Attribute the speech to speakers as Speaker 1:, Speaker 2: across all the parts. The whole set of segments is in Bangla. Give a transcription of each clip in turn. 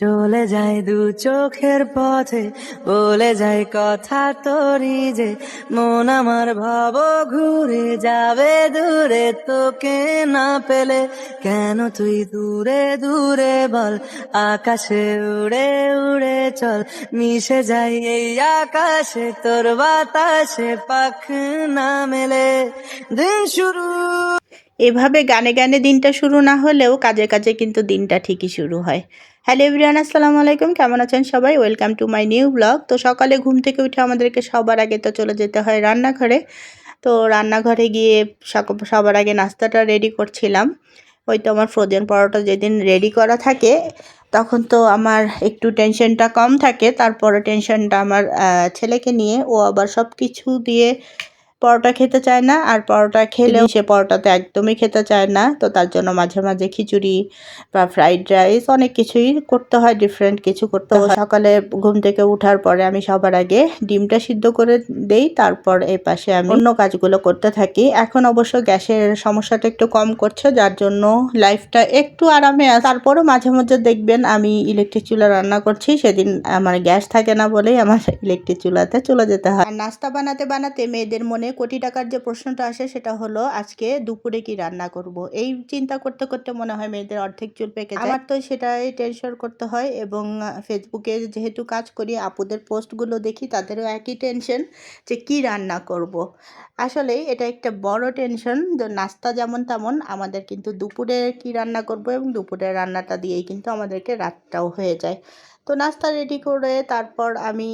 Speaker 1: চলে যায় দু চোখের পথে, বলে যায় কথা তোরই যে, মন আমার ভাব ঘুরে যাবে দূরে তোকে না পেলে। কেন তুই দূরে দূরে বল, আকাশে উড়ে উড়ে চল, মিশে যাই এই আকাশে তোর বাতাসে, পাখ না মেলে দিন শুরু।
Speaker 2: এভাবে গানে গানে দিনটা শুরু না হলেও কাজে কাজে কিন্তু দিনটা ঠিকই শুরু হয়। হ্যালো এভরিওয়ান, আসসালামু আলাইকুম। কেমন আছেন সবাই? Welcome to my new blog. তো সকালে ঘুম থেকে উঠে আমাদেরকে সবার আগে তো চলে যেতে হয় রান্নাঘরে। তো রান্নাঘরে গিয়ে সবার আগে নাস্তাটা রেডি করছিলাম। ওই তো আমার ফ্রোজেন পরোটা যেদিন রেডি করা থাকে তখন তো আমার একটু টেনশনটা কম থাকে। তারপরে টেনশনটা আমার ছেলেকে নিয়ে। ও আবার সব কিছু দিয়ে পরোটা খেতে চায় না, আর পরোটা খেলেও সে পরোটাতে একদমই খেতে চায় না। তো তার জন্য মাঝে মাঝে খিচুড়ি বা ফ্রাইড রাইস অনেক কিছুই করতে হয়, ডিফারেন্ট কিছু করতে হয়। সকালে ঘুম থেকে ওঠার পরে আমি সবার আগে ডিমটা সিদ্ধ করে দেই, তারপর এই পাশে আমি অন্য কাজগুলো করতে থাকি। এখন অবশ্য গ্যাসের সমস্যাটা একটু কম করছে, যার জন্য লাইফটা একটু আরামে আছে। তারপরও মাঝে মধ্যে দেখবেন আমি ইলেকট্রিক চুলা রান্না করছি, সেদিন আমার গ্যাস থাকে না বলেই আমার ইলেকট্রিক চুলাতে চলে যেতে হয়। আর নাস্তা বানাতে বানাতে মেয়েদের মনে কোটি টাকার যে প্রশ্নটা আসে সেটা হলো আজকে দুপুরে কি রান্না করব। এই চিন্তা করতে করতে মনে হয় মেয়েদের অর্ধেক চুল পেকে যায়। আমার তো সেটাই টেনশন করতে হয়, এবং ফেসবুকে যেহেতু কাজ করি আপুদের পোস্টগুলো দেখি, তাদেরও একই টেনশন যে কি রান্না করব। আসলে এটা একটা বড় টেনশন। নাস্তা যেমন তেমন আমাদের কিন্তু দুপুরে কি রান্না করব, এবং দুপুরের রান্নাটা দিয়েই কিন্তু আমাদেরকে রাতটাও হয়ে যায়। তো নাস্তা রেডি করে তারপর আমি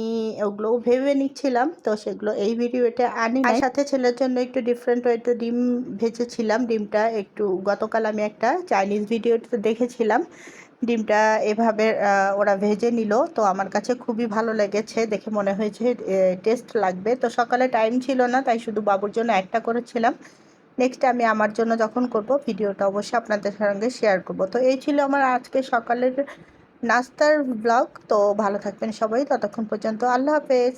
Speaker 2: ওগুলো ভেবে নিচ্ছিলাম, তো সেগুলো এই ভিডিওতে আনি নাই। সাথে ছেলের জন্য একটু ডিফারেন্ট ওয়েতে ডিম ভেজেছিলাম। ডিমটা একটু গতকাল আমি একটা চাইনিজ ভিডিওতে দেখেছিলাম ডিমটা এভাবে ওরা ভেজে নিল। তো আমার কাছে খুবই ভালো লেগেছে, দেখে মনে হয়েছে টেস্ট লাগবে। তো সকালে টাইম ছিল না, তাই শুধু বাবুর জন্য একটা করেছিলাম। নেক্সট আমি আমার জন্য যখন করব ভিডিওটা অবশ্যই আপনাদের সঙ্গে শেয়ার করব। তো এই ছিল আমার আজকে সকালের নাস্তার ব্লগ। তো ভালো থাকবেন সবাই, ততক্ষণ পর্যন্ত আল্লাহ হাফেজ।